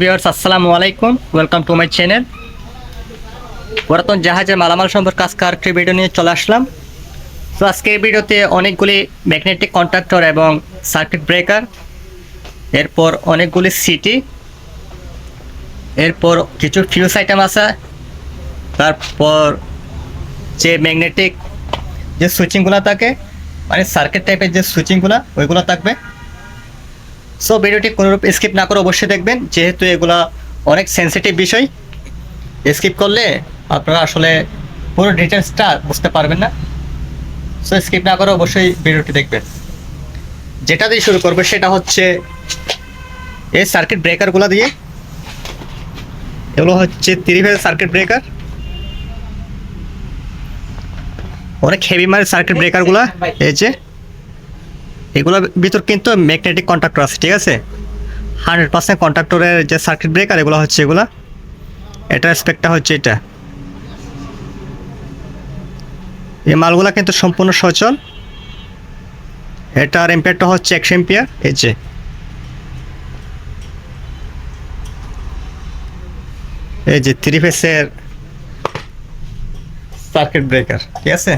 Viewers, আসসালামু আলাইকুম। Welcome to my channel. পুরাতন জাহাজের মালামাল সম্পর্কে আজকে আরেকটি ভিডিও নিয়ে চলে আসলাম। তো আজকের ভিডিওতে অনেকগুলি ম্যাগনেটিক কন্ট্রাক্টর এবং সার্কিট ব্রেকার, এরপর অনেকগুলি সিটি, এরপর কিছু ফিউজ আইটেম আছে, তারপর যে ম্যাগনেটিক যে সুইচিংগুলো থাকে, মানে সার্কিট টাইপের যে সুইচিংগুলো ওইগুলো থাকবে। সো ভিডিওটি কোনোরূপ স্কিপ না করে অবশ্যই দেখবেন, যেহেতু এগুলা অনেক সেন্সিটিভ বিষয়। স্কিপ করলে আপনারা আসলে পুরো ডিটেলসটা বুঝতে পারবেন না। সো স্কিপ না করে অবশ্যই ভিডিওটি দেখবেন। যেটা দিয়ে শুরু করবে সেটা হচ্ছে এই সার্কিট ব্রেকারগুলো দিয়ে। এগুলো হচ্ছে 3 ফেজ সার্কিট ব্রেকার, অনেক হেভি মানের সার্কিট ব্রেকারগুলো। এই যে এগুলোর ভিতর কিন্তু ম্যাগনেটিক কন্ট্রাক্টর আছে, ঠিক আছে। 100% কন্ট্রাক্টরের যে সার্কিট ব্রেকার এগুলো হচ্ছে এগুলা। এটার স্পেকটা হচ্ছে এটা। এই মালগুলা কিন্তু সম্পূর্ণ সচল। এটার এম্পিয়ারটা হচ্ছে 100 এম্পিয়ার। এই যে 3 ফেজের সার্কিট ব্রেকার, ঠিক আছে।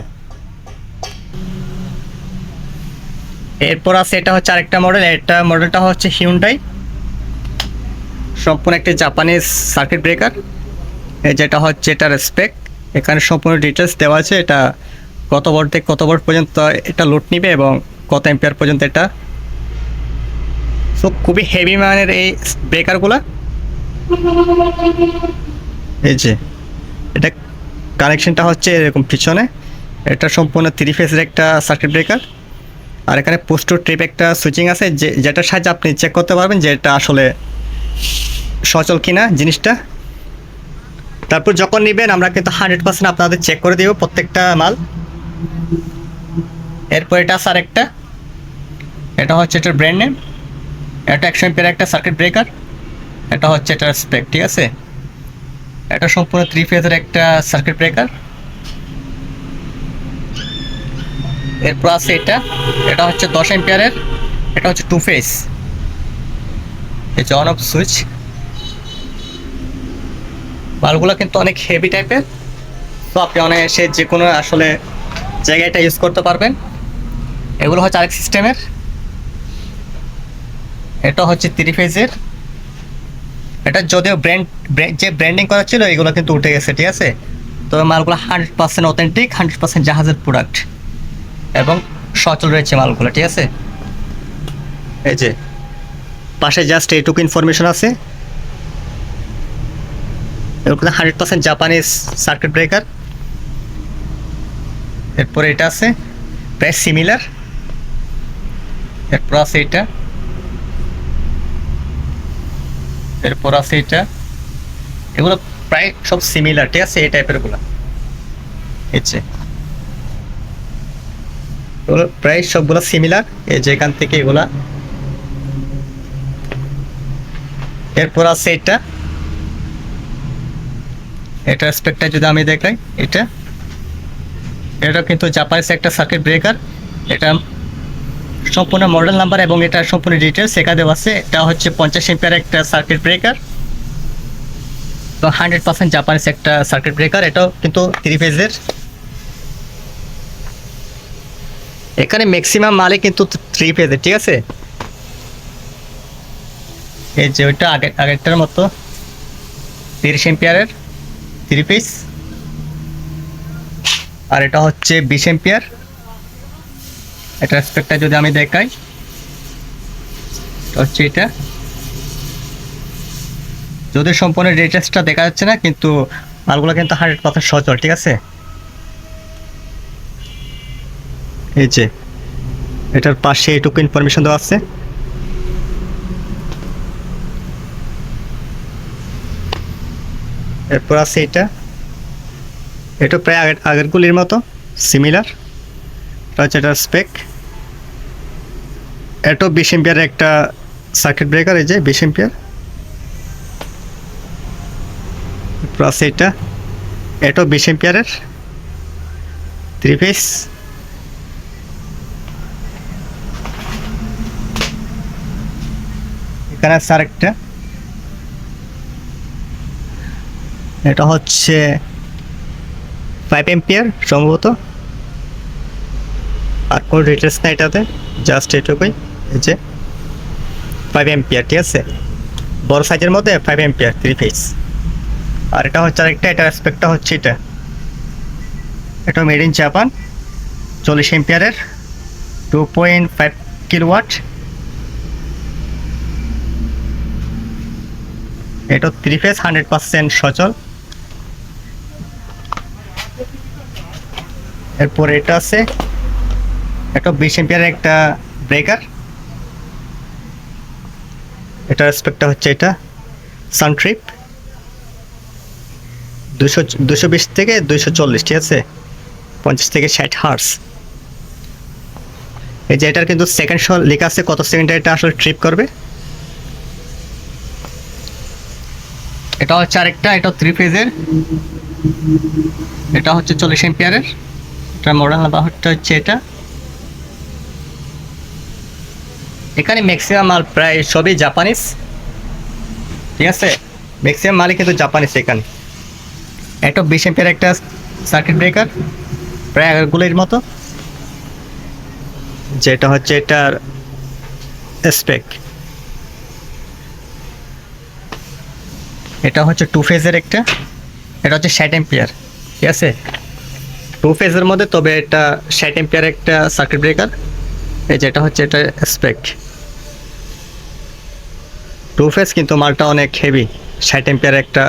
এরপর আছে এটা হচ্ছে আরেকটা মডেল। মডেলটা হচ্ছে হিউন্ডাই, সম্পূর্ণ একটি জাপানিজ সার্কিট ব্রেকার। যেটা হচ্ছে এটার স্পেক, এখানে সম্পূর্ণ ডিটেলস দেওয়া আছে। এটা কত ভোল্ট থেকে কত ভোল্ট পর্যন্ত এটা লোড নিবে এবং কত এম্পিয়ার পর্যন্ত এটা। সো খুবই হেভি মানের এই ব্রেকারগুলা। এই যে এটা কানেকশনটা হচ্ছে এরকম পিছনে। এটা সম্পূর্ণ 3 ফেজের একটা সার্কিট ব্রেকার। আর এখানে পুশ টু ট্রিপ একটা সুইচিং আছে, যেটার সাহায্যে আপনি চেক করতে পারবেন যে এটা আসলে সচল কিনা জিনিসটা। তারপর যখন নেবেন আমরা কিন্তু 100% আপনাদের চেক করে দেব প্রত্যেকটা মাল। এরপর এটা আছে আরেকটা, এটা হচ্ছে এটার ব্র্যান্ড নেম। এটা 100 এম্পিয়ার একটা সার্কিট ব্রেকার। এটা হচ্ছে এটার স্পেক, ঠিক আছে। এটা সম্পূর্ণ 3 ফেজের একটা সার্কিট ব্রেকার। এরপর আছে এটা হচ্ছে 10 এম্পিয়ারের। এটা হচ্ছে 2 ফেজ। এই যে অন অফ সুইচ। বালগুলো কিন্তু অনেক হেভি টাইপের। তো আপনি অনায়াসে যে কোনো আসলে জায়গায় এটা ইউজ করতে পারবেন। এগুলো হচ্ছে আরেক সিস্টেমের। এটা হচ্ছে 3 ফেজের। এটা যদিও যে ব্র্যান্ডিং করা ছিল এগুলো কিন্তু উঠে গেছে, ঠিক আছে। তো মালগুলো 100% অথেন্টিক, 100% জাহাজের প্রোডাক্ট এবং সচল রয়েছে মালগুলো, ঠিক আছে। এই যে পাশে জাস্ট এইটুকু ইনফরমেশন আছে। এগুলো 100% জাপানিজ সার্কিট ব্রেকার। এরপরে এটা আছে প্রায় সিমিলার। এরপর আছে এটা, এরপর আছে এটা। এগুলো প্রায় সব সিমিলার, ঠিক আছে, এই টাইপের গুলা। এই যে এগুলো প্রায় সবগুলো সিমিলার। এই যে এখান থেকে এগুলা। এরপর আছে এটার স্পেকটা যদি আমি দেখাই, এটা কিন্তু জাপানিজ একটা সার্কিট ব্রেকার। এটা সম্পূর্ণ মডেল নাম্বার এবং এটা সম্পূর্ণ ডিটেলস এখানে দেওয়া আছে। এটা হচ্ছে 50 এম্পিয়ার একটা সার্কিট ব্রেকার। তো 100% জাপানিজ একটা সার্কিট ব্রেকার। এটাও কিন্তু 3 ফেজের। এখানে ম্যাক্সিমাম মালে কিন্তু 3 ফেজের, ঠিক আছে। এই যে ওইটা আগেরটার মতো 30 এম্পিয়ারের 3 ফেজ। আর এটা হচ্ছে 20 এম্পিয়ার। এটার স্পেকটা যদি আমি দেখাই, হচ্ছে এটা। যদি সম্পূর্ণ ডিটেলসটা দেখা যাচ্ছে না, কিন্তু মালগুলো কিন্তু 100% সচল, ঠিক আছে। এই যে এটার পাশে এইটুকু ইনফরমেশন দেওয়া আছে। এরপর আছে এটা প্রায় আগেরগুলির মতো সিমিলার। এটা হচ্ছে এটার স্পেক। এটাও 20 এম্পিয়ারের একটা সার্কিট ব্রেকার। এই যে 20 এম্পিয়ার। এরপর আছে এটাও 20 এম্পিয়ারের 3 ফেজ। এখানে আছে আরেকটা, এটা হচ্ছে 5 এম্পিয়ার সম্ভবত, আর কোনো ডিটেলস না এটাতে, জাস্ট এটুকুই, এই যে 5 এম্পিয়ার, ঠিক আছে, বড় সাইজের মধ্যে 5 এম্পিয়ার 3 ফেজ। আর এটা হচ্ছে আরেকটা, এটার অ্যাসপেক্টটা হচ্ছে এটা মেড ইন জাপান, 40 এম্পিয়ারের 2.5 কিলোওয়াট। এটা 3 ফেজ 100% সচল। এরপর এটা আছে একটা 20 এম্পিয়ারের একটা ব্রেকার, এটার অ্যাসপেক্টটা হচ্ছে এটা সানট্রিপ 220 থেকে 240, ঠিক আছে, 50 থেকে 60 হার্স। এই যে এটার কিন্তু সেকেন্ড লেখা আছে কত সেকেন্ডে এটা আসলে ট্রিপ করবে। এটা হচ্ছে আরেকটা, এটা 3 ফেজের, এটা হচ্ছে 40 এম্পিয়ারের, এটার মডেল নাম্বারটা হচ্ছে এটা। এখানে ম্যাক্সিমাম মাল প্রায় সবই জাপানিজ, ঠিক আছে, ম্যাক্সিমাম মালই কিন্তু জাপানিজ এখানে। এটা 20 এম্পিয়ার একটা সার্কিট ব্রেকার, প্রায় আগেরগুলোর মতো, যেটা হচ্ছে এটার স্পেক। এটা হচ্ছে 2 ফেজের একটা, এটা হচ্ছে 60 এম্পিয়ার, ঠিক আছে, 2 ফেজের মধ্যে, তবে এটা 60 এম্পিয়ার একটা সার্কিট ব্রেকার। এই যেটা হচ্ছে এটা স্পেক 2 ফেজ, কিন্তু মালটা অনেক হেভি, 60 এম্পিয়ার একটা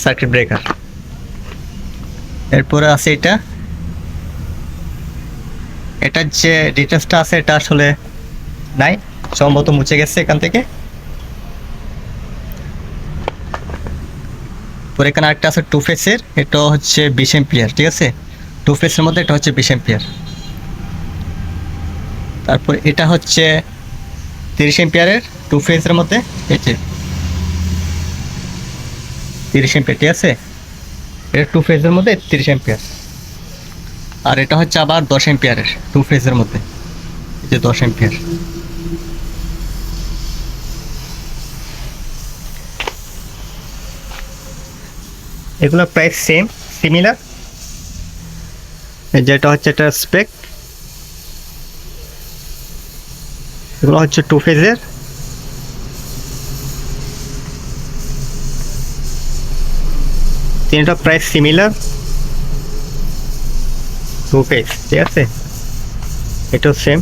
সার্কিট ব্রেকার। এরপরে আছে এটার যে ডিটেলসটা আছে এটা আসলে নাই, সম্ভবত মুছে গেছে এখান থেকে। পরে এখানে আরেকটা আছে 2 ফেজের, এটা হচ্ছে 20 এম্পিয়ার, ঠিক আছে, 2 ফেজের মধ্যে এটা হচ্ছে 20 এম্পিয়ার। তারপর এটা হচ্ছে 30 এম্পিয়ারের 2 ফেজের মধ্যে, এই যে 30 এম্পিয়ার, ঠিক আছে, এটা 2 ফেজের মধ্যে 30 এম্পিয়ার। আর এটা হচ্ছে আবার 10 এম্পিয়ারের 2 ফেজের মধ্যে, এই যে 10 এম্পিয়ার। এগুলো প্রায় সিমিলার। যেটা হচ্ছে এটা স্পেক, এগুলো হচ্ছে 2 ফেজের, তিনটা প্রায় সিমিলার 2 ফেজ, ঠিক আছে, এটাও সেম।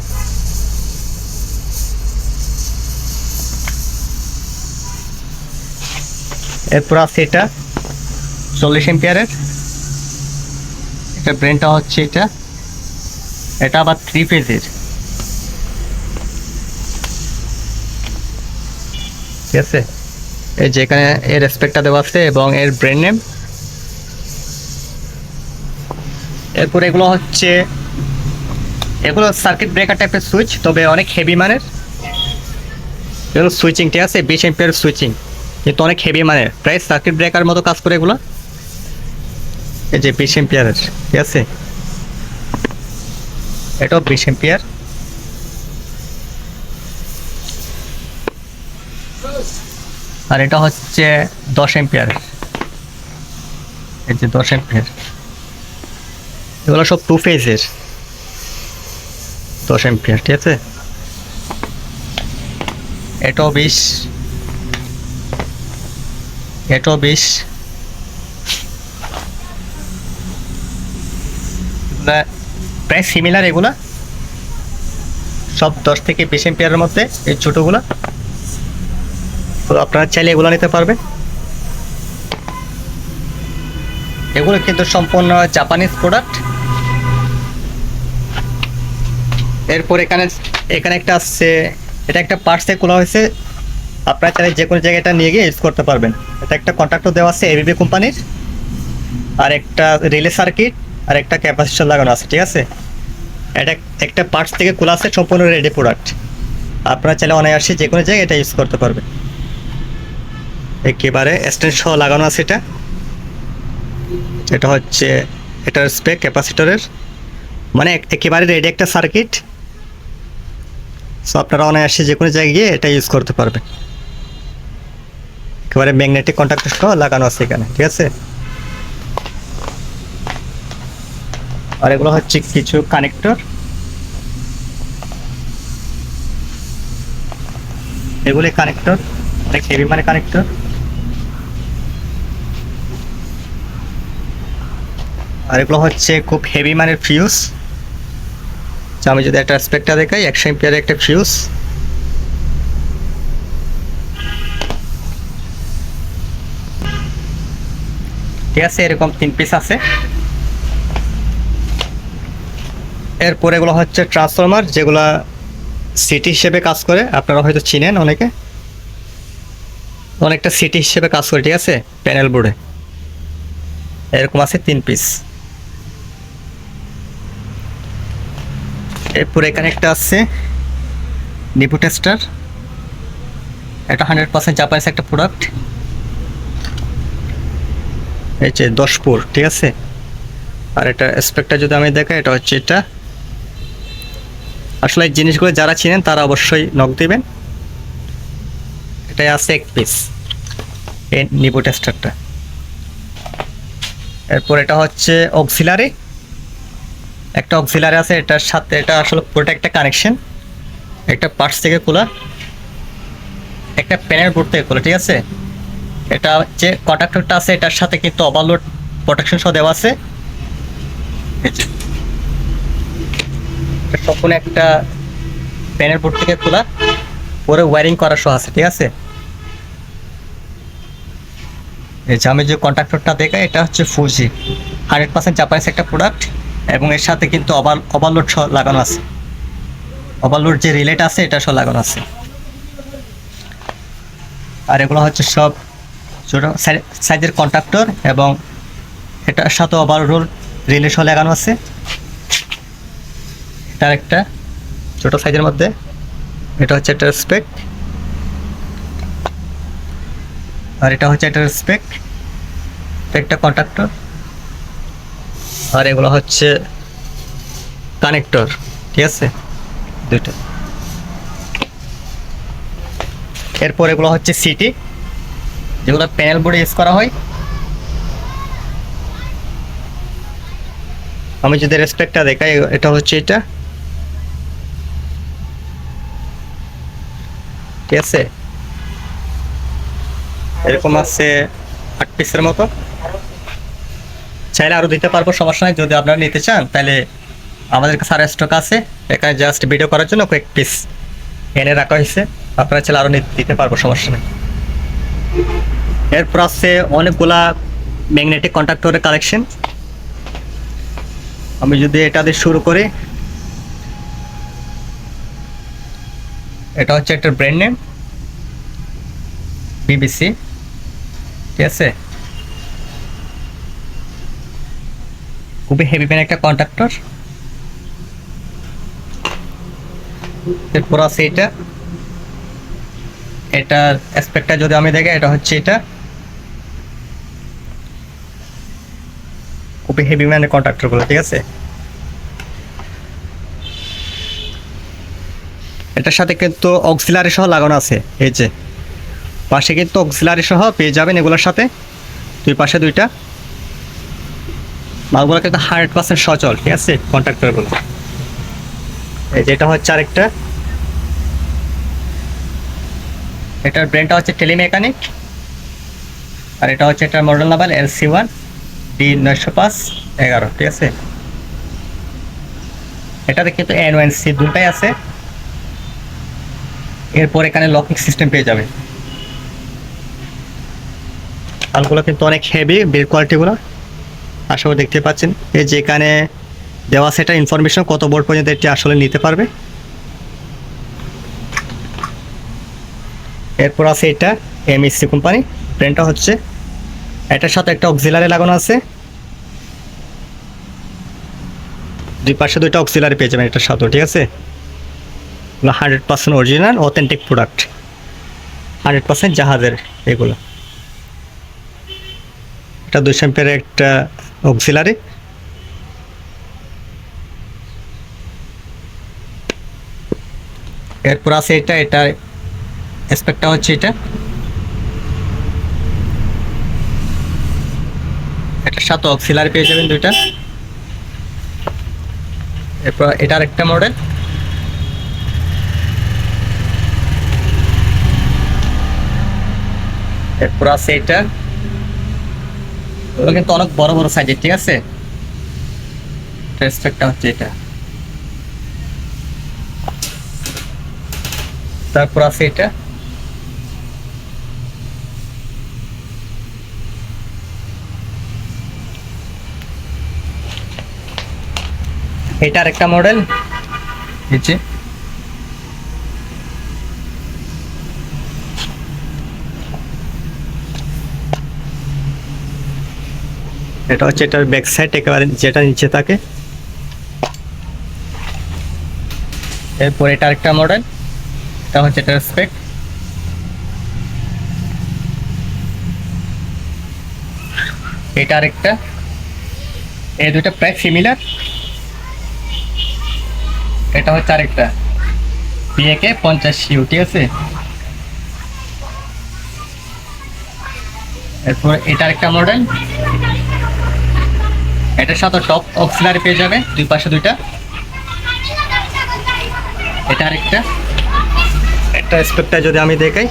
এরপর আছে এটা 40 এম্পিয়ারের, এটা ব্র্যান্ডটা হচ্ছে এটা আবার 3 ফেজের, ঠিক আছে, এই যেখানে এর রেসপেক্টটা দেওয়া আছে এবং এর ব্র্যান্ড নেম। এরপর এগুলো সার্কিট ব্রেকার টাইপের সুইচ, তবে অনেক হেভি মানের, এগুলো সুইচিং, ঠিক আছে, 20 এম্পিয়ার সুইচিং, কিন্তু অনেক হেভি মানের, প্রায় সার্কিট ব্রেকার মতো কাজ করে এগুলো। এই যে 20 এম্পিয়ারের, ঠিক আছে, এটাও 20 এম্পিয়ার। আর এটা হচ্ছে 10 এম্পিয়ার, এই যে 10 এম্পিয়ার, এগুলো সব 2 ফেজের 10 এম্পিয়ার, ঠিক আছে, এটাও 20, এটাও 20। প্রায় সিমিলার, এগুলা সব 10 থেকে 20 এম্পিয়ারের মধ্যে, এই ছোটোগুলা। তো আপনারা চাইলে এগুলো নিতে পারবেন। এগুলো কিন্তু সম্পূর্ণ জাপানিজ প্রোডাক্ট। এরপর এখানে একটা আসছে, এটা একটা পার্টস থেকে খোলা হয়েছে, আপনারা চাইলে যে কোনো জায়গায় এটা নিয়ে গিয়ে ইউজ করতে পারবেন। এটা একটা কন্ট্রাক্টর দেওয়া আছে এবিবি কোম্পানির, আর একটা রিলে সার্কিট আর একটা ক্যাপাসিটর লাগানো আছে, ঠিক আছে, এটা একটা পার্টস থেকে খোলা আছে, সম্পূর্ণ রেডি প্রোডাক্ট। আপনারা চাইলে অনায়াসে যে কোনো জায়গায় এটা ইউজ করতে পারবেন। একেবারে স্ট্যান্ড সহ লাগানো আছে এটা হচ্ছে এটার স্পেক ক্যাপাসিটরের, মানে একেবারে রেডি একটা সার্কিট। সো আপনারা অনায়াসে যে কোনো জায়গায় গিয়ে এটা ইউজ করতে পারবেন। একেবারে ম্যাগনেটিক কন্ট্যাক্টর সহ লাগানো আছে এখানে, ঠিক আছে। আর এগুলো হচ্ছে কিছু কানেক্টর, এগুলি কানেক্টর, অনেক হেভি মানে কানেক্টর। আর এগুলো হচ্ছে খুব হেভি মানের ফিউজ। আমি যদি একটা স্পেকটা দেখাই, 100 এম্পিয়ারের একটা ফিউজ। ঠিক আছে, এরকম 3 পিস আছে। এরপর এগুলো হচ্ছে ট্রান্সফরমার, যেগুলা সিটি হিসেবে কাজ করে, আপনারা হয়তো চিনেন অনেকে, অনেকটা সিটি হিসেবে কাজ করে। ঠিক আছে, প্যানেল বোর্ডে এরকম আছে 3 পিস। এরপর এখানে একটা আছে নিপু টেস্টার, এটা 100% জাপানিজ একটা প্রোডাক্ট। এই যে 10 পুর, ঠিক আছে। আর এটা স্পেকটা যদি আমি দেখাই, এটা হচ্ছে এটা। আসলে এই জিনিসগুলো যারা চিনেন তারা অবশ্যই নক দিবেন। এটাই আছে 1 পিস, এই নিপু টেস্টারটা। এরপর এটা হচ্ছে অক্সিলারি, একটা অক্সিলারি আছে এটার সাথে। এটা আসলে পুরোটা একটা কানেকশন, একটা পার্টস থেকে খোলা, একটা প্যানেল বোর্ড থেকে খোলা। ঠিক আছে, এটা যে কন্ট্যাক্টরটা আছে এটার সাথে কিন্তু ওভারলোড প্রোটেকশন সহ দেওয়া আছে। সম্পূর্ণ একটা প্যানেল বোর্ড থেকে খোলা, পরে ওয়্যারিং করা সহ আছে। ঠিক আছে, এই যে আমি যে কন্ট্রাক্টরটা দেখাই, এটা হচ্ছে ফুজি, 100% জাপানিজ একটা প্রোডাক্ট। এবং এর সাথে কিন্তু ওভারলোড সহ লাগানো আছে, ওভারলোড যে রিলেট আছে এটা সহ লাগানো আছে। আর এগুলো হচ্ছে সব ছোটো সাইজের কন্ট্রাক্টর, এবং এটার সাথে ওভারলোড রিলে সহ লাগানো আছে। এটার একটা ছোটো সাইজের মধ্যে, এটা হচ্ছে একটা স্পেক, আর এটা হচ্ছে একটা স্পেক, একটা কন্ট্রাক্টর। আর এগুলো হচ্ছে কানেক্টর। ঠিক আছে, দুটো। এরপর এগুলো হচ্ছে সিটি, যেগুলো প্যানেল বোর্ডে ইউজ করা হয়। আমি যদি রেসপেক্টটা দেখাই, এটা হচ্ছে এটা। ঠিক আছে, এরকম আছে 8 পিসের মতো। চাইলে আরও দিতে পারবো, সমস্যা নাই। যদি আপনারা নিতে চান তাহলে আমাদের কাছে আরও স্টক আছে, এখানে জাস্ট ভিডিও করার জন্য কয়েক পিস এনে রাখা হয়েছে। আপনারা চাইলে আরও দিতে পারবো, সমস্যা নেই। এরপর আছে অনেকগুলা ম্যাগনেটিক কন্ট্রাক্টরের কালেকশন। আমি যদি এটা দিয়ে শুরু করি, এটা হচ্ছে একটা ব্র্যান্ড নেম বিবিসি। ঠিক আছে, খুবই হেভি পেন একটা কন্ট্রাক্টর। এরপর আছে এটা, এটার অ্যাসপেক্টটা যদি আমি দেখি, এটা হচ্ছে এটা, খুবই হেভি ম্যানের কন্ট্রাক্টরগুলো। ঠিক আছে, এটার সাথে কিন্তু অক্সিলারি সহ লাগানো আছে। এই যে পাশে কিন্তু অক্সিলারি সহ পেয়ে যাবেন এগুলোর সাথে, দুই পাশে দুইটা। মালগুলো কিন্তু 100% সচল। ঠিক আছে, কন্ট্রাক্টরগুলো। এই যেটা হচ্ছে আরেকটা, এটার ব্র্যান্ডটা হচ্ছে টেলিমেকানিক, আর এটা হচ্ছে এটার মডেল নাম্বার LC1D905-11। ঠিক আছে, এটাতে কিন্তু N1C দুটাই আছে। এরপর এখানে লকিং সিস্টেম পেয়ে যাবে। মালগুলো কিন্তু অনেক হেভি, বিল্ড কোয়ালিটিগুলো আশা করি দেখতে পাচ্ছেন। এই যে এখানে দেওয়া সেটা ইনফরমেশন কত বোর্ড পর্যন্ত এটি আসলে নিতে পারবে। এরপর আছে এটা MSC কোম্পানি, ব্র্যান্ডটা হচ্ছে। এটার সাথে একটা অক্সিলারি লাগানো আছে, দুই পাশে দুইটা অক্সিলারি পেয়ে যাবেন এটার সাথে। ঠিক আছে, 100% অরিজিনাল অথেন্টিক প্রোডাক্ট, 100% জাহাজের এগুলো। এটা 200 অ্যাম্পিয়ারের একটা অক্সিলারি। এরপর আছে এটা, এটা স্পেকটা হচ্ছে এটা, এটার সাথে অক্সিলারি পেয়ে যাবেন দুইটা। এরপর এটা আরেকটা মডেল। এরপর আছে এটা, ওগুলো কিন্তু অনেক বড় বড় সাইজের, ঠিক আছে। রেসপেক্টটা হচ্ছে এটা। তারপর আছে এটা, এটা আরেকটা মডেল নিচে। এটা হচ্ছে এটার ব্যাক সাইড, একেবারে যেটা নিচে থাকে। এরপর এটা আরেকটা মডেল, এটা হচ্ছে এটার স্পেক। এটা আরেকটা, এই দুটো প্রায় সিমিলার। এটা হচ্ছে আরেকটা PAK 50U, ঠিক আছে। এরপর এটা আরেকটা মডেল, এটার সাথে টপ অক্সিলারি পেয়ে যাবে, দুই পাশে দুইটা। এটা আরেকটা, একটা স্পেকটা যদি আমি দেখাই,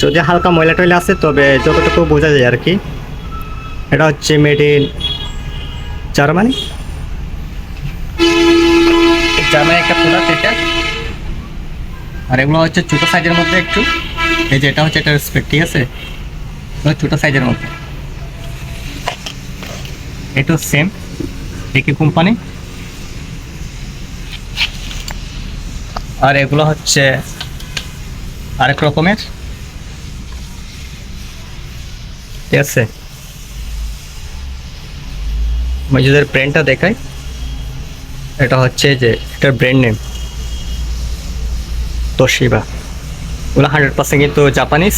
যদি হালকা ময়লা টয়লা আছে তবে যতটুকু বোঝা যায় আর কি। এটা হচ্ছে মেড ইন জার্মানি, জার্মানি একটা প্রোডাক্ট এটা। আর এগুলো হচ্ছে ছোট সাইজের মধ্যে একটু, এই যে এটা হচ্ছে এটার স্পেক, ঠিক আছে, ছোট সাইজের মধ্যে। এটা সেম একই কোম্পানি। আর এগুলো হচ্ছে আরেক রকমের, ঠিক আছে। আমি যদি ব্র্যান্ডটা দেখাই, এটা হচ্ছে যে এটার ব্র্যান্ড নেম তোশিবা। ওগুলো 100% কিন্তু জাপানিজ।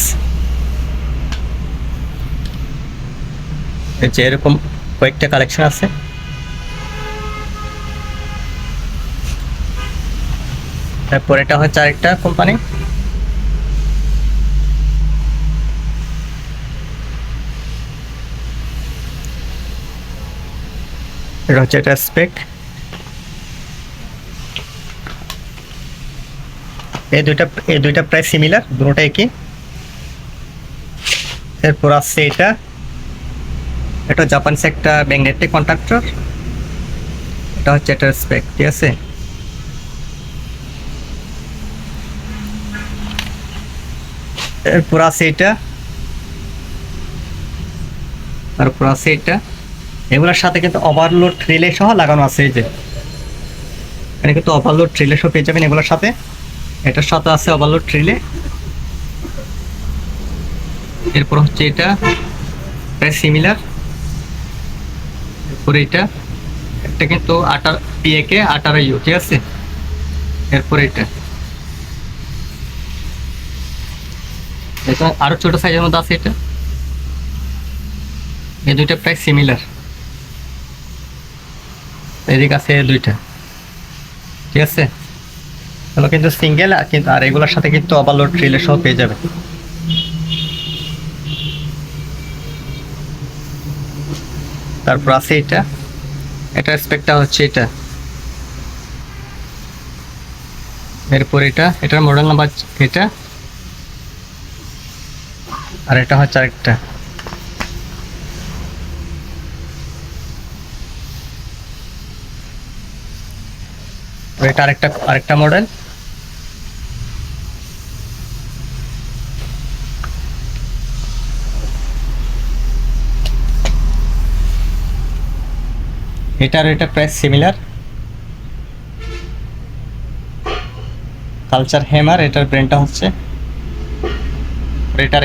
যে এরকম কয়েকটা কালেকশন আছে। তারপর এটা হচ্ছে আরেকটা কোম্পানি, এটা হচ্ছে এটা স্পেক। এই দুইটা প্রায় সিমিলার, দুটোটা একই। এরপর আছে এটা, এটা জাপানিজ একটা ম্যাগনেটিক কন্ট্রাক্টর। এটা হচ্ছে এটার স্পেক, ঠিক আছে। এরপর আছে এটা, তারপর আছে এটা। এগুলোর সাথে কিন্তু ওভারলোড রিলে সহ লাগানো আছে, এই যে এখানে কিন্তু ওভারলোড রিলে সহ পেয়ে যাবেন এগুলোর সাথে। এটার সাথে আছে ওভারলোড রিলে। এরপর হচ্ছে এটা প্রায় সিমিলার। এরপর এটা কিন্তু PAK 18U, ঠিক আছে। এরপর এটা আরো ছোট সাইজের মধ্যে আছে এটা। এই দুইটা প্রায় সিমিলার, এদিকে আছে দুইটা, ঠিক আছে। এগুলো কিন্তু সিঙ্গেল, কিন্তু আর এগুলোর সাথে কিন্তু ওভারলোড রিলে সহ পেয়ে যাবে। তারপর আছে এটা, এটার স্পেকটা হচ্ছে এটা। এরপর এটার মডেল নাম্বার এটা। আর এটা হচ্ছে আরেকটা, এটা আরেকটা মডেল। এটা প্রায় সিমিলার। কালচার হ্যামার, এটার ব্র্যান্ডটা হচ্ছে। এটা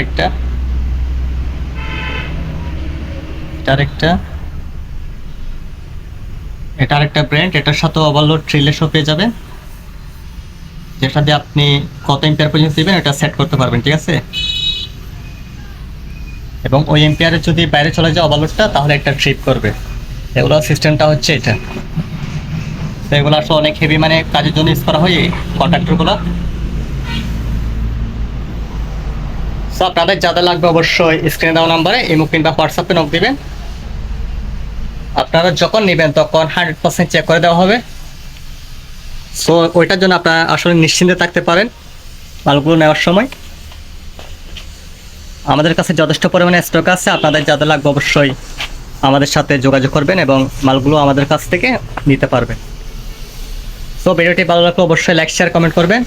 আরেকটা ব্র্যান্ড। এটার সাথে ওভারলোড রিলে সহ পেয়ে যাবেন, যেটা দিয়ে আপনি কত এম্পিয়ার পর্যন্ত দিবেন এটা সেট করতে পারবেন, ঠিক আছে। এবং ওই এম্পিয়ারে যদি বাইরে চলে যায় ওভারলোডটা, তাহলে একটা ট্রিপ করবে। এগুলো সিস্টেমটা হচ্ছে এটা। তো এগুলো আসলে অনেক হেভি, মানে কাজের জন্য ইউজ করা হয় এই কন্ট্রাক্টরগুলো। সো আপনাদের যাদের লাগবে অবশ্যই স্ক্রিনে দেওয়া নাম্বারে ইমো কিংবা হোয়াটসঅ্যাপে নক দিবেন। আপনারা যখন নেবেন তখন 100% চেক করে দেওয়া হবে। সো ওইটার জন্য আপনারা আসলে নিশ্চিন্তে থাকতে পারেন মালগুলো নেওয়ার সময়। আমাদের কাছে যথেষ্ট পরিমাণে স্টক আছে, আপনাদের যাদের লাগবে অবশ্যই আমাদের সাথে যোগাযোগ করবেন এবং মালগুলো আমাদের কাছ থেকে নিতে পারবেন। সো ভিডিওটি ভালো লাগলে অবশ্যই লাইক শেয়ার কমেন্ট করবেন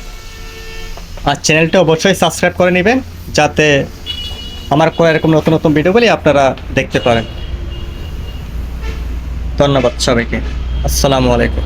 আর চ্যানেলটা অবশ্যই সাবস্ক্রাইব করে নেবেন যাতে আমার কোনো এরকম নতুন নতুন ভিডিওগুলি আপনারা দেখতে পারেন। ধন্যবাদ সবাইকে। আসসালামু আলাইকুম।